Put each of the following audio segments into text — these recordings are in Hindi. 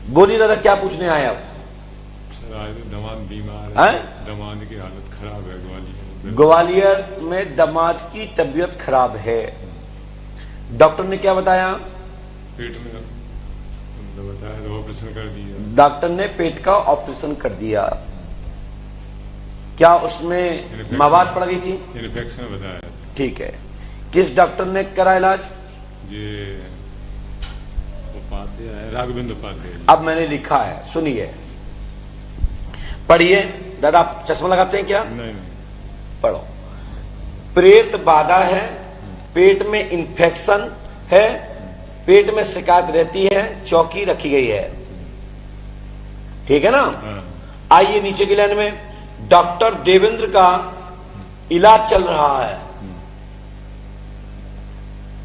बोलिए दादा, क्या पूछने आए आप? सर आज दामाद बीमार है, दामाद की हालत खराब है ग्वालियर। ग्वालियर में दामाद की तबीयत खराब है, डॉक्टर ने क्या बताया? पेट में बताया तो ऑपरेशन कर दिया। डॉक्टर ने पेट का ऑपरेशन कर दिया। क्या उसमें मवाद पड़ गई थी? इन्फेक्शन बताया। ठीक है, किस डॉक्टर ने करा इलाज? ये उपाध्याय है, राघवेंद्र उपाध्याय। अब मैंने लिखा है, सुनिए, पढ़िए। दादा आप चश्मा लगाते हैं क्या? नहीं। पढ़ो। प्रेत बाधा है, पेट में इंफेक्शन है, पेट में शिकायत रहती है, चौकी रखी गई है। ठीक है ना? आइए नीचे की लाइन में, डॉक्टर देवेंद्र का इलाज चल रहा है।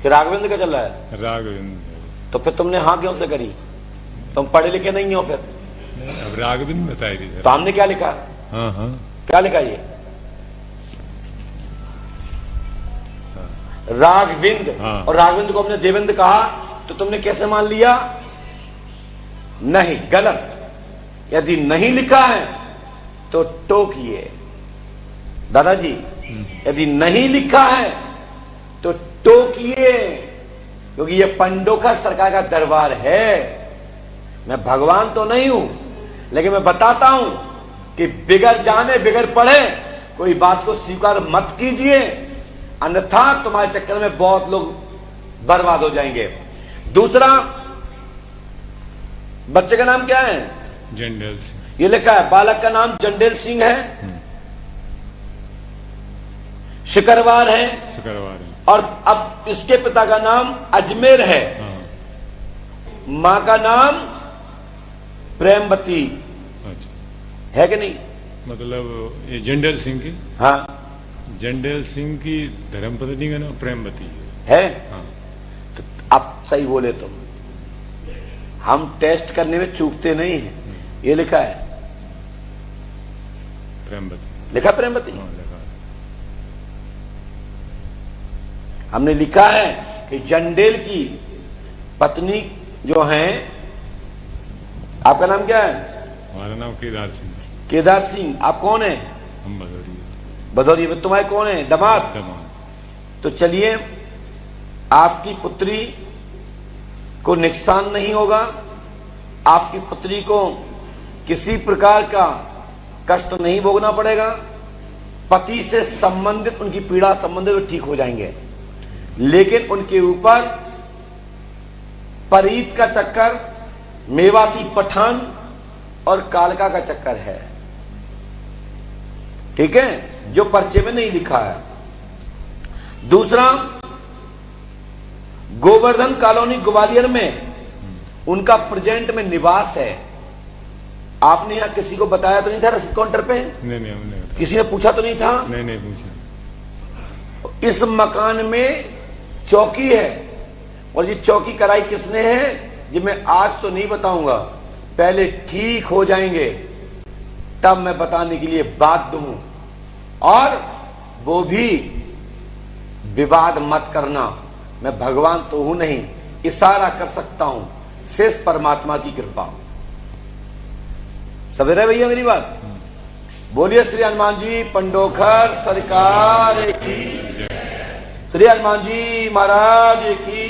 कि राघवेंद्र का चल रहा है? राघवेंद्र। तो फिर तुमने हाँ क्यों से करी? तुम पढ़े लिखे नहीं हो फिर? अब राघवेंद्र बताई थी। तो हमने क्या लिखा? हाँ। क्या लिखा ये? राघवेंद्र। हाँ। और राघवेंद्र को हमने देवेंद्र कहा, तो तुमने कैसे मान लिया? नहीं, गलत। यदि नहीं लिखा है तो टोकिए दादाजी। यदि नहीं लिखा है तो टोकिए, क्योंकि ये पंडोखर सरकार का दरबार है। मैं भगवान तो नहीं हूं, लेकिन मैं बताता हूं कि बिगड़ जाने बिगड़ पड़े कोई बात को स्वीकार मत कीजिए, अन्यथा तुम्हारे चक्कर में बहुत लोग बर्बाद हो जाएंगे। दूसरा, बच्चे का नाम क्या है? जंडेल सिंह। ये लिखा है, बालक का नाम जंडेल सिंह है, शुक्रवार है, और अब इसके पिता का नाम अजमेर है। मां का नाम प्रेमवती। अच्छा। है कि नहीं? मतलब ये जंडेल सिंह की? हाँ। जंडेल सिंह की धर्मपत्नी का नाम प्रेमवती है। हाँ। तो आप सही बोले तुम, हम टेस्ट करने में चूकते नहीं हैं। ये लिखा है प्रेमवती। लिखा प्रेमवती? हाँ, लिखा। हमने लिखा है कि जंडेल की पत्नी जो हैं, आपका नाम क्या है? हमारा नाम केदार सिंह। केदार सिंह। आप कौन है? हम भदौरिया। भदौरिया में तुम्हारे कौन है? दामाद। तो चलिए, आपकी पुत्री को नुकसान नहीं होगा, आपकी पुत्री को किसी प्रकार का कष्ट नहीं भोगना पड़ेगा, पति से संबंधित उनकी पीड़ा संबंधित ठीक हो जाएंगे। लेकिन उनके ऊपर परीत का चक्कर, मेवाती पठान और कालका का चक्कर है। ठीक है, जो पर्चे में नहीं लिखा है। दूसरा, गोवर्धन कॉलोनी ग्वालियर में उनका प्रेजेंट में निवास है। आपने यहां किसी को बताया तो नहीं था रसीद काउंटर पे? नहीं, हमने किसी ने पूछा तो नहीं था? नहीं पूछा। इस मकान में चौकी है, और ये चौकी कराई किसने है, ये मैं आज तो नहीं बताऊंगा, पहले ठीक हो जाएंगे तब मैं बताने के लिए बाध्य हूं। और वो भी विवाद मत करना, मैं भगवान तो हूं नहीं, इशारा कर सकता हूं, शेष परमात्मा की कृपा। समझ रहे भैया मेरी बात? बोलिए श्री हनुमान जी पंडोखर सरकार की, श्री हनुमान जी महाराज की।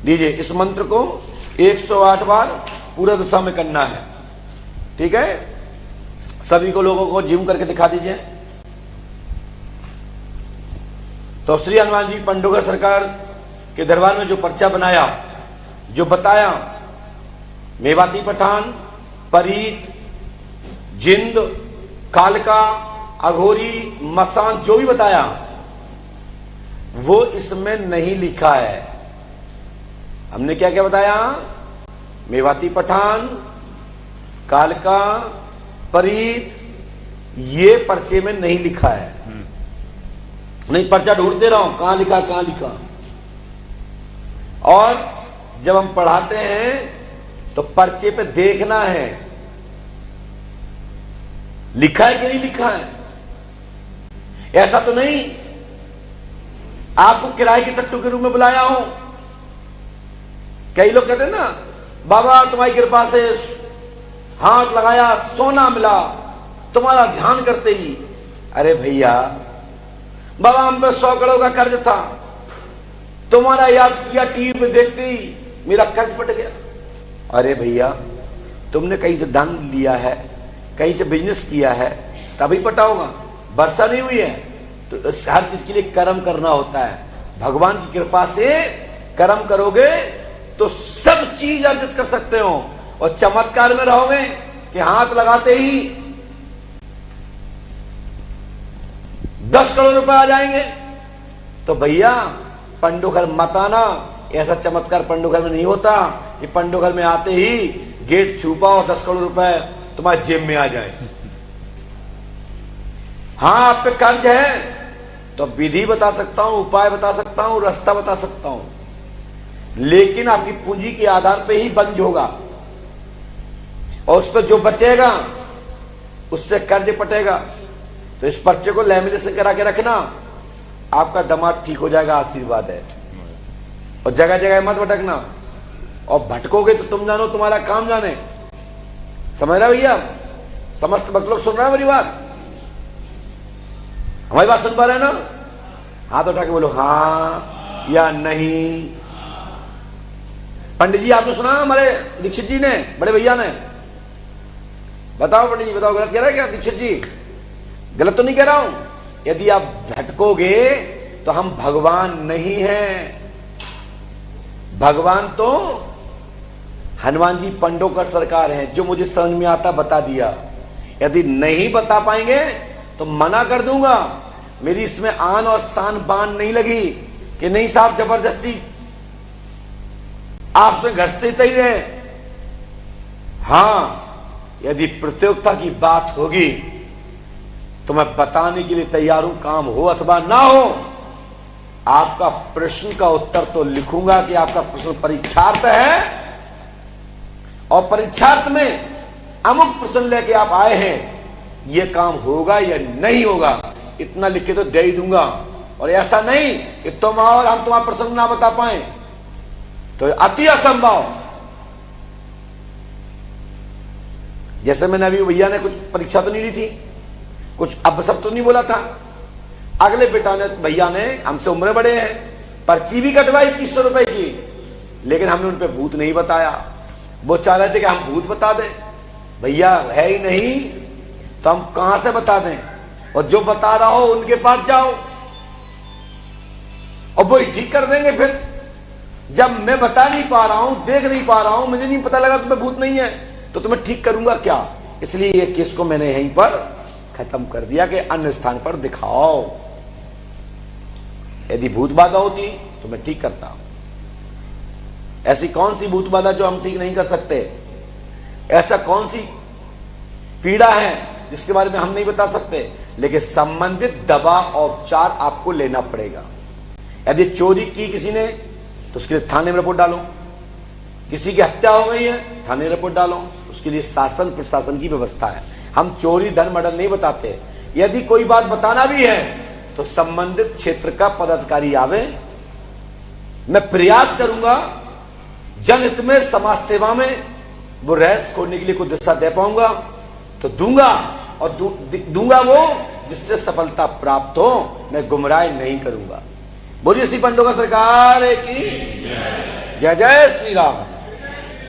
लीजिए, इस मंत्र को 108 बार पूरा दिशा में करना है। ठीक है, सभी को लोगों को जिम करके दिखा दीजिए। तो श्री हनुमान जी पंडोखर सरकार के दरबार में जो पर्चा बनाया, जो बताया, मेवाती पठान, परीत, जिंद, कालका, अघोरी, मसान, जो भी बताया वो इसमें नहीं लिखा है। हमने क्या क्या बताया? मेवाती पठान, कालका, परीत, ये पर्चे में नहीं लिखा है। नहीं, पर्चा ढूंढते रहो कहां लिखा कहां लिखा। और जब हम पढ़ाते हैं तो पर्चे पे देखना है लिखा है कि नहीं लिखा है। ऐसा तो नहीं आपको किराए के टट्टू के रूप में बुलाया हूं। कई लोग कहते हैं ना, बाबा तुम्हारी कृपा से हाथ लगाया सोना मिला, तुम्हारा ध्यान करते ही। अरे भैया, बाबा हम पे 100 करोड़ का कर्ज था, तुम्हारा याद किया टीवी पे देखते ही मेरा कर्ज पट गया। अरे भैया, तुमने कहीं से धन लिया है, कहीं से बिजनेस किया है, तभी पटा होगा। वर्षा नहीं हुई है तो हर चीज के लिए कर्म करना होता है। भगवान की कृपा से कर्म करोगे तो सब चीज अर्जित कर सकते हो। और चमत्कार में रहोगे कि हाथ लगाते ही 10 करोड़ रुपए आ जाएंगे। तो भैया पंडोघर मत आना, ऐसा चमत्कार पंडोघर में नहीं होता कि पंडोघर में आते ही गेट छुपा और 10 करोड़ रुपए तुम्हारे जेब में आ जाए। हाँ, आप पे कर्ज है तो विधि बता सकता हूं, उपाय बता सकता हूं, रास्ता बता सकता हूं, लेकिन आपकी पूंजी के आधार पे ही बंद होगा। और उस पर जो बचेगा उससे कर्ज पटेगा। तो इस पर्चे को लैमिनेशन करा के रखना, आपका दिमाग ठीक हो जाएगा, आशीर्वाद है। और जगह जगह मत भटकना, और भटकोगे तो तुम जानो, तुम्हारा काम जाने। समझ रहे भैया? समस्त भक्त लोग सुन रहे हैं मेरी बात? हमारी बात सुन पा रहे हैं ना? हाथ उठा के बोलो हाँ या नहीं। पंडित जी आपने सुना हमारे दीक्षित जी ने, बड़े भैया ने? बताओ पंडित जी, बताओ, गलत कह रहा है क्या दीक्षित जी? गलत तो नहीं कह रहा हूं। यदि आप भटकोगे तो हम भगवान नहीं हैं। भगवान तो हनुमान जी पंडोकर सरकार हैं। जो मुझे समझ में आता बता दिया। यदि नहीं बता पाएंगे तो मना कर दूंगा। मेरी इसमें आन और शान बान नहीं लगी कि नहीं साहब जबरदस्ती आप में घसते ही रहे। हां, यदि प्रतियोगिता की बात होगी तो मैं बताने के लिए तैयार हूं, काम हो अथवा ना हो। आपका प्रश्न का उत्तर तो लिखूंगा कि आपका प्रश्न परीक्षार्थ है, और परीक्षार्थ में अमुक प्रश्न लेके आप आए हैं, ये काम होगा या नहीं होगा, इतना लिख के तो दे ही दूंगा। और ऐसा नहीं कि तुम आओ और हम तुम्हारा प्रश्न ना बता पाए, तो अति असंभव। जैसे मैंने अभी भैया ने कुछ परीक्षा तो नहीं ली थी, कुछ अब सब तो नहीं बोला था। अगले बेटा ने, भैया ने, हमसे उम्र बड़े हैं, पर्ची भी कटवाई 2100 रुपए की, लेकिन हमने उन पे भूत नहीं बताया। वो चाह रहे थे कि हम भूत बता दें। भैया है ही नहीं तो हम कहां से बता दें? और जो बता रहा हो उनके पास जाओ और वो ही ठीक कर देंगे। फिर जब मैं बता नहीं पा रहा हूं, देख नहीं पा रहा हूं, मुझे नहीं पता लगा तुम्हें भूत नहीं है, तो तुम्हें ठीक करूंगा क्या? इसलिए ये केस को मैंने यहीं पर खत्म कर दिया कि अन्य स्थान पर दिखाओ। यदि भूत बाधा होती तो मैं ठीक करता। ऐसी कौन सी भूत बाधा जो हम ठीक नहीं कर सकते? ऐसा कौन सी पीड़ा है जिसके बारे में हम नहीं बता सकते? लेकिन संबंधित दवा और उपचार आपको लेना पड़ेगा। यदि चोरी की किसी ने तो उसके लिए थाने में रिपोर्ट डालो। किसी की हत्या हो गई है, थाने रिपोर्ट डालो। उसके लिए शासन प्रशासन की व्यवस्था है। हम चोरी धन मर्डर नहीं बताते। यदि कोई बात बताना भी है तो संबंधित क्षेत्र का पदाधिकारी आवे, मैं प्रयास करूंगा जनहित में, समाज सेवा में वो रहस्य खोलने के लिए कोई दिशा दे पाऊंगा तो दूंगा, और दूंगा वो जिससे सफलता प्राप्त हो। मैं गुमराह नहीं करूंगा। बोलिए श्री पंडोकर सरकार की जय। जय जय श्री राम।